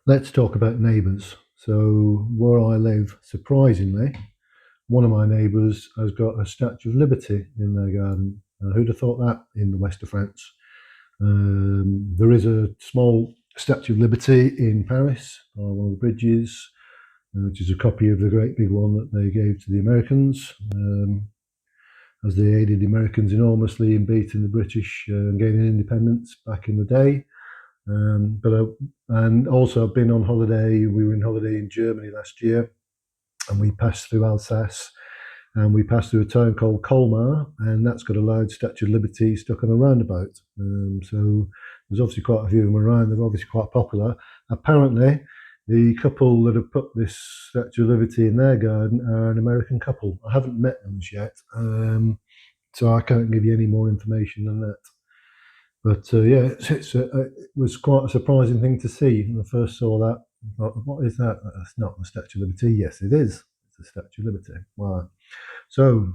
Let's talk about neighbours. So, where I live, surprisingly, one of my neighbours has got a Statue of Liberty in their garden. Who'd have thought that in the west of France? There is a small Statue of Liberty in Paris, on one of the bridges, which is a copy of the great big one that they gave to the Americans, as they aided the Americans enormously in beating the British and gaining independence back in the day. And also I've been on holiday. We were in holiday in Germany last year, and we passed through Alsace, and we passed through a town called Colmar, and that's got a large Statue of Liberty stuck on a roundabout. So there's obviously quite a few of them around. They're obviously quite popular. Apparently, the couple that have put this Statue of Liberty in their garden are an American couple. I haven't met them as yet, so I can't give you any more information than that. But yeah, it was quite a surprising thing to see when I first saw that. I thought, what is that? That's not the Statue of Liberty. Yes, it is. It's the Statue of Liberty. Wow. So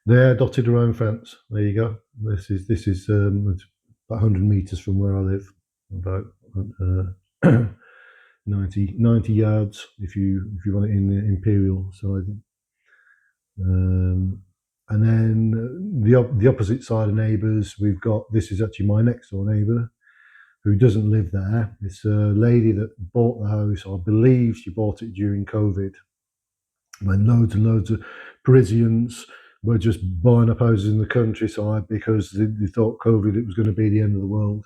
they're dotted around France. There you go. This is about 100 meters from where I live. About uh, 90 yards if you want it in the imperial side. Um, and then the opposite side of neighbours, we've got, this is actually my next door neighbour who doesn't live there. It's a lady that bought the house. I believe she bought it during COVID, when loads and loads of Parisians were just buying up houses in the countryside because they thought COVID it was going to be the end of the world.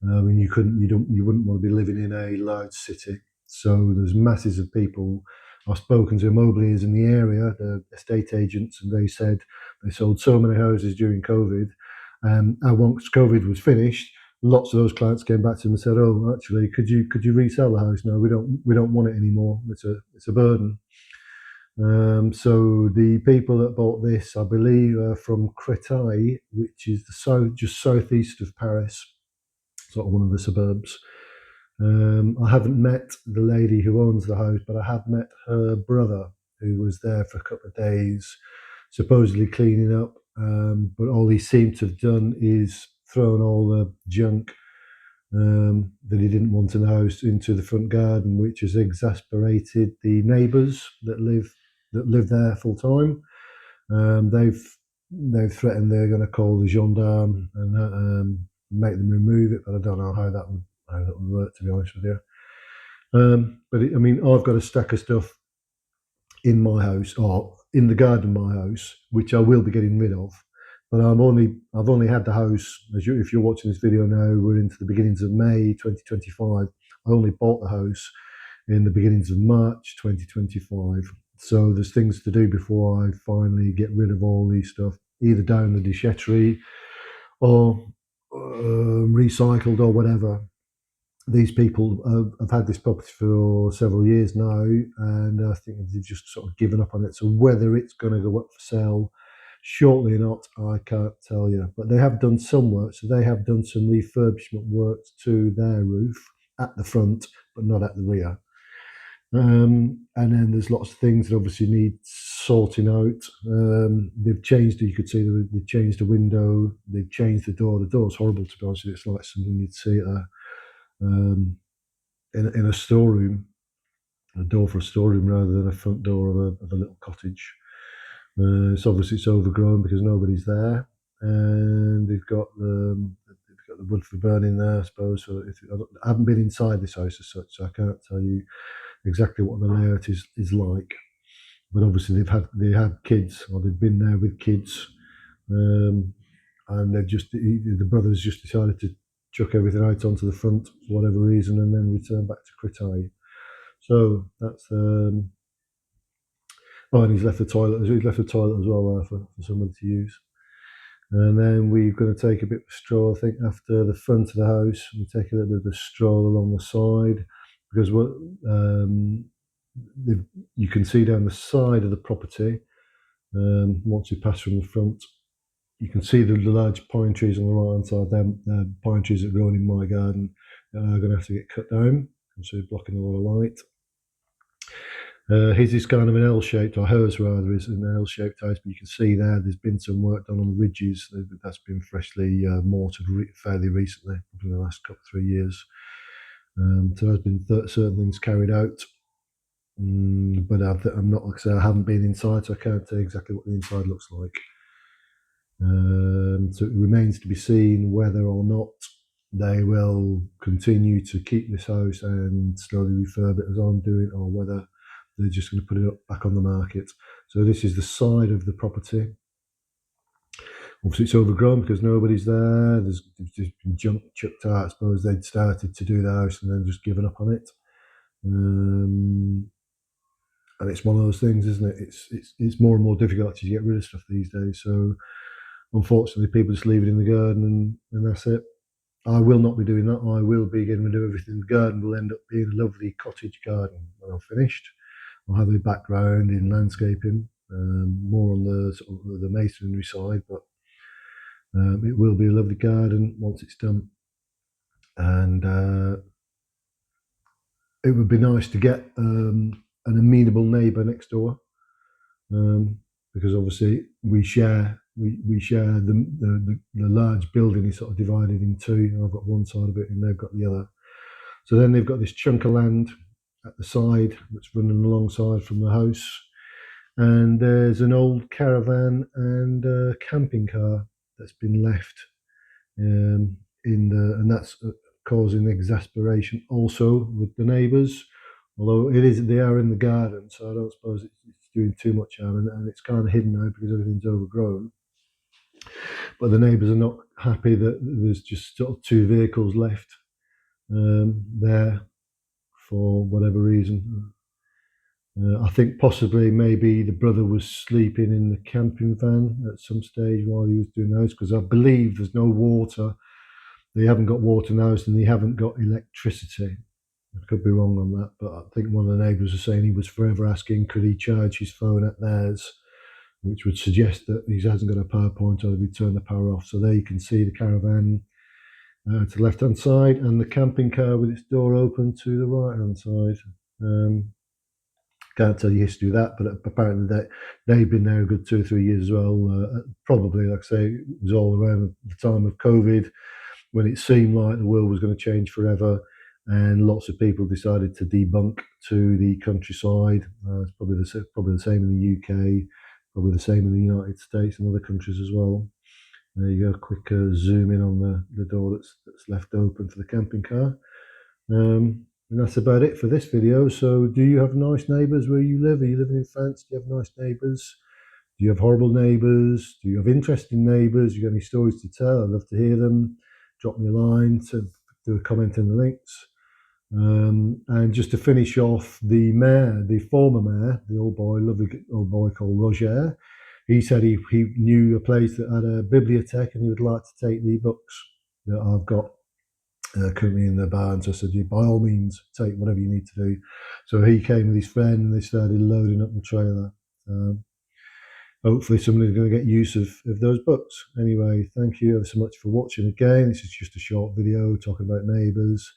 And you wouldn't want to be living in a large city. So there's masses of people. I've spoken to mobiliers in the area, the estate agents, and they said they sold so many houses during COVID. And once COVID was finished, lots of those clients came back to them and said, "Oh, actually, could you resell the house? No, we don't want it anymore. It's a burden." So the people that bought this, I believe, are from Créteil, which is just southeast of Paris, sort of one of the suburbs. I haven't met the lady who owns the house, but I have met her brother, who was there for a couple of days, supposedly cleaning up. But all he seemed to have done is thrown all the junk that he didn't want in the house into the front garden, which has exasperated the neighbours that live there full time. They've threatened they're going to call the gendarme and make them remove it, but I don't know how that would work, to be honest with you. I mean, I've got a stack of stuff in my house or in the garden of my house, which I will be getting rid of. But I've only had the house. If you're watching this video now, we're into the beginnings of May 2025. I only bought the house in the beginnings of March 2025. So there's things to do before I finally get rid of all these stuff, either down the déchetterie or recycled or whatever. These people have had this property for several years now, and I think they've just sort of given up on it. So whether it's going to go up for sale shortly or not, I can't tell you. But they have done some work. So they have done some refurbishment works to their roof at the front, but not at the rear. And then there's lots of things that obviously need sorting out. They've changed, you could see they've changed the window, they've changed the door. The door's horrible, to be honest with you. It's like something you'd see at um, in a storeroom, a door for a storeroom rather than a front door of a little cottage. It's overgrown because nobody's there, and they've got the wood for burning there, I suppose. So I haven't been inside this house as such, so I can't tell you exactly what the layout is like. But obviously they had kids, or they've been there with kids, um, and the brothers just decided to chuck everything out onto the front for whatever reason, and then return back to Créteil. So that's oh, and he's left the toilet. He's left the toilet as well there for somebody to use. And then we're going to take a bit of a stroll, I think, after the front of the house. We take a little bit of a stroll along the side because um, you can see down the side of the property, once you pass from the front, you can see the large pine trees on the right hand side. They're pine trees that are growing in my garden are going to have to get cut down, so blocking a lot of light. His is kind of an L-shaped, or hers rather, is an L-shaped house, but you can see there's been some work done on the ridges. That's been freshly mortared fairly recently, probably in the last couple of 3 years. So there's been certain things carried out. But I'm not, like I say, I haven't been inside, so I can't tell you exactly what the inside looks like. So it remains to be seen whether or not they will continue to keep this house and slowly refurb it as I'm doing, or whether they're just going to put it up back on the market. So this is the side of the property. Obviously, it's overgrown because nobody's there. There's just been junk chucked out. I suppose they'd started to do the house and then just given up on it. And it's one of those things, isn't it? It's more and more difficult to get rid of stuff these days. So unfortunately, people just leave it in the garden and that's it. I will not be doing that. I will be getting rid of everything. The garden will end up being a lovely cottage garden when I'm finished. I'll have a background in landscaping, more on the sort of the masonry side, but it will be a lovely garden once it's done. And it would be nice to get an amenable neighbour next door, because obviously we share the large building is sort of divided in two. I've got one side of it and they've got the other. So then they've got this chunk of land at the side that's running alongside from the house, and there's an old caravan and a camping car that's been left and that's causing exasperation also with the neighbours. Although they are in the garden, so I don't suppose it's doing too much harm, and it's kind of hidden now because everything's overgrown. But the neighbours are not happy that there's just sort of two vehicles left there for whatever reason. I think possibly maybe the brother was sleeping in the camping van at some stage while he was doing those, because I believe there's no water. They haven't got water in the house and they haven't got electricity. I could be wrong on that, but I think one of the neighbours was saying he was forever asking could he charge his phone at theirs, which would suggest that he hasn't got a power point or we turn the power off. So there you can see the caravan to the left hand side and the camping car with its door open to the right hand side. Can't tell you history of that, but apparently they've been there a good 2 or 3 years as well. Probably, like I say, it was all around the time of COVID when it seemed like the world was going to change forever, and lots of people decided to debunk to the countryside. It's probably the same in the UK, probably the same in the United States and other countries as well. There you go, quick zoom in on the door that's left open for the camping car. And that's about it for this video. So do you have nice neighbours where you live? Are you living in France? Do you have nice neighbours? Do you have horrible neighbours? Do you have interesting neighbours? You got any stories to tell? I'd love to hear them. Drop me a line, to do a comment in the links. And just to finish off, the mayor, the former mayor, the lovely old boy called Roger, he said he knew a place that had a bibliothèque and he would like to take the books that I've got currently in the barn. So I said, by all means, take whatever you need to do. So he came with his friend and they started loading up the trailer. Hopefully somebody's going to get use of those books. Anyway, thank you ever so much for watching again. This is just a short video talking about neighbours.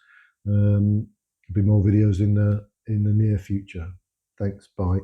There'll be more videos in the near future. Thanks, bye.